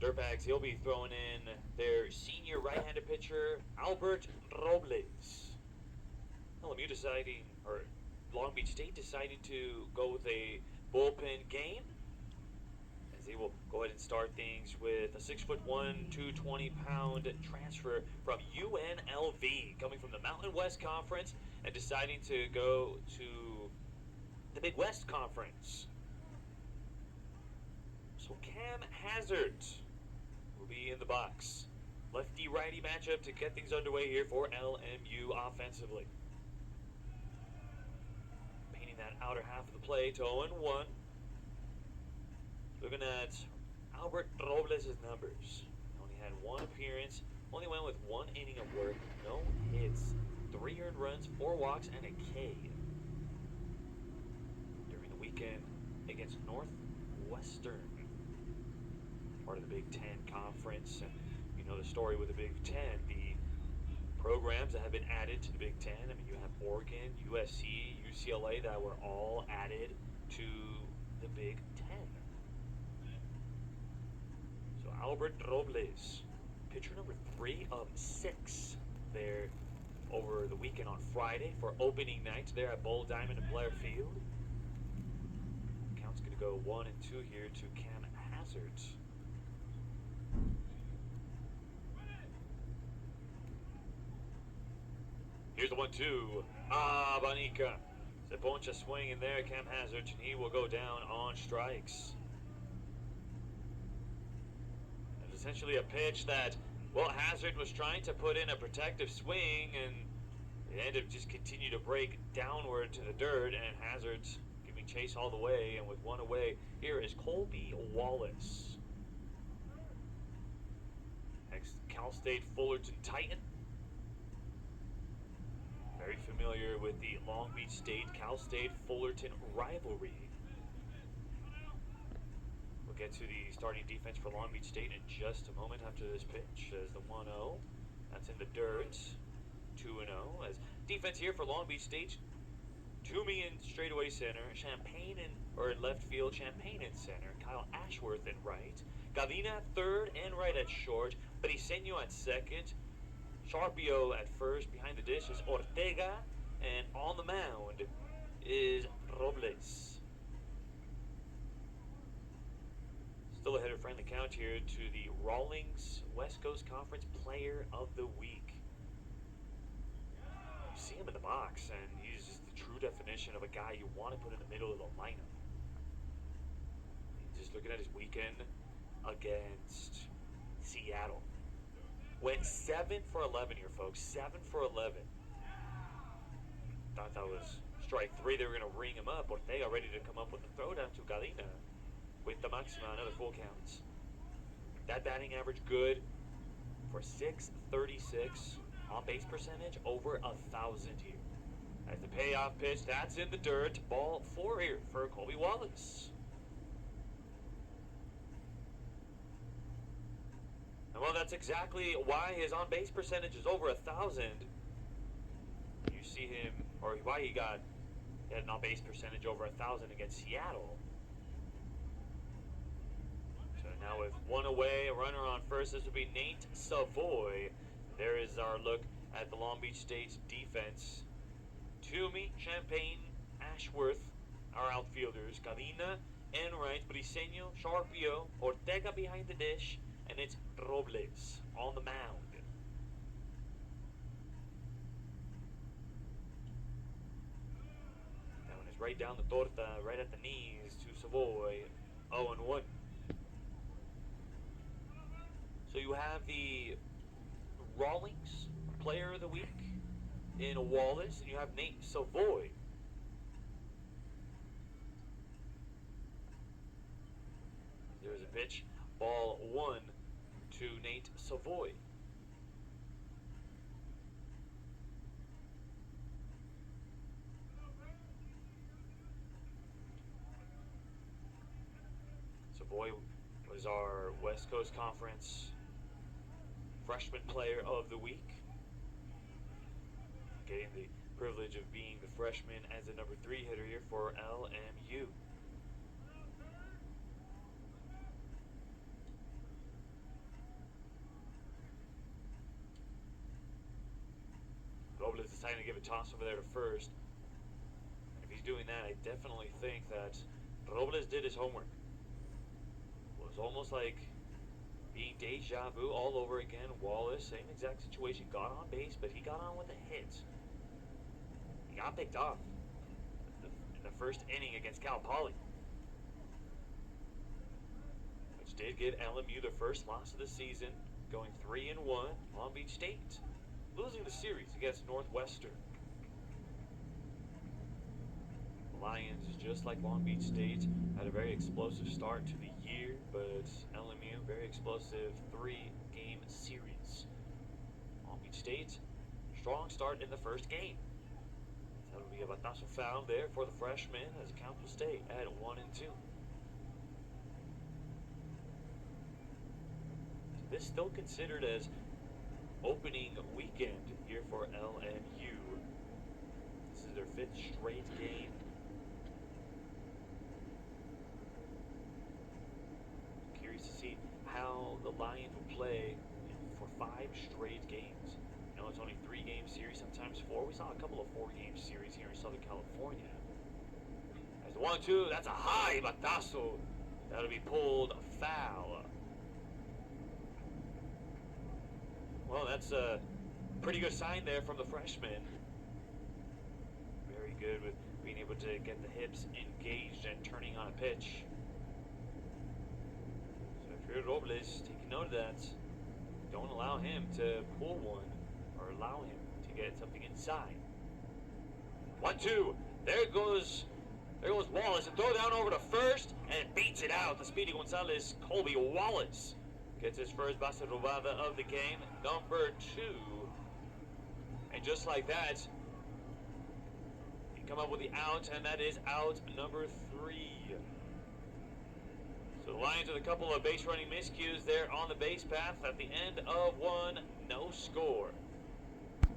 Dirtbags, he'll be throwing in their senior right-handed pitcher, Albert Roblez. LMU deciding, or Long Beach State deciding to go with a bullpen game, as they will go ahead and start things with a 6'1", 220-pound transfer from UNLV, coming from the Mountain West Conference and deciding to go to the Big West Conference. So Cam Hazard will be in the box. Lefty-righty matchup to get things underway here for LMU offensively. Painting that outer half of the plate, 0-1. Looking at Albert Robles' numbers. Only had one appearance, only went with 1 inning of work, no hits, 3 earned runs, 4 walks, and a K. During the weekend against Northwestern, part of the Big Ten Conference. And you know the story with the Big Ten, the programs that have been added to the Big Ten. I mean, you have Oregon, USC, UCLA that were all added to the Big Ten. So Albert Robles, pitcher number 3 of 6 there over the weekend on Friday for opening night there at Bull Diamond and Blair Field. Count's going to go 1-2 here to Cam Hazard. Here's the 1-2. Banica. Se poncha swing in there, Cam Hazard, and he will go down on strikes. It's essentially a pitch that, well, Hazard was trying to put in a protective swing, and it ended up just continue to break downward to the dirt, and Hazard's giving chase all the way, and with 1 away, here is Colby Wallace. Ex-Cal State Fullerton Titan. Very familiar with the Long Beach State, Cal State Fullerton rivalry. We'll get to the starting defense for Long Beach State in just a moment after this pitch. As the 1-0, that's in the dirt. 2-0. As defense here for Long Beach State, Toomey in straightaway center, Champagne in left field, Champagne in center, Kyle Ashworth in right, Gavina third and right at short, Briseño at second, Sharpio at first. Behind the dish is Ortega, and on the mound is Roblez. Still ahead of friendly count here to the Rawlings West Coast Conference Player of the Week. You see him in the box, and he's just the true definition of a guy you want to put in the middle of the lineup. Just looking at his weekend against Seattle. Went 7 for 11 here, folks. 7 for 11. Thought that was strike 3. They were going to ring him up. Ortega ready to come up with a throwdown to Galina with the Maxima, another full counts. That batting average good for 636. On base percentage over 1,000 here. As the payoff pitch, that's in the dirt. Ball 4 here for Colby Wallace. Well, that's exactly why his on-base percentage is over 1,000. You see him, or why he had an on-base percentage over 1,000 against Seattle. So now with 1 away, a runner on first, this would be Nate Savoy. There is our look at the Long Beach State defense. Toomey, Champagne, Ashworth, our outfielders. Gavina and right, Briseño, Sharpio, Ortega behind the dish, and it's Roblez on the mound. That one is right down the torta, right at the knees to Savoy. 0-1. So you have the Rawlings Player of the Week in Wallace, and you have Nate Savoy. There's a pitch, ball 1 to Nate Savoy. Savoy was our West Coast Conference Freshman Player of the Week, getting the privilege of being the freshman as the number 3 hitter here for LMU. deciding to give a toss over there to first. If he's doing that, I definitely think that Roblez did his homework. It was almost like being deja vu all over again. Wallace, same exact situation, got on base, but he got on with a hit. He got picked off in the first inning against Cal Poly, which did give LMU the first loss of the season, going 3-1. Long Beach State losing the series against Northwestern. The Lions, just like Long Beach State, had a very explosive start to the year, but LMU, very explosive 3-game series. Long Beach State, strong start in the first game. That will be a batazo foul there for the freshman as the count will stay at 1-2. This still considered as opening weekend here for LMU. This is their 5th straight game. Curious to see how the Lions will play for 5 straight games. You know, it's only 3-game series, sometimes 4. We saw a couple of 4-game series here in Southern California. As the 1-2, that's a high batazo. That'll be pulled foul. Well, that's a pretty good sign there from the freshman. Very good with being able to get the hips engaged and turning on a pitch. So if you're Roblez, take note of that. Don't allow him to pull one or allow him to get something inside. 1-2. There goes Wallace. And throw down over to first and beats it out. The speedy Gonzalez, Colby Wallace, gets his first base robada of the game, number 2. And just like that, you come up with the out, and that is out number 3. So the Lions with a couple of base running miscues there on the base path at the end of 1, no score.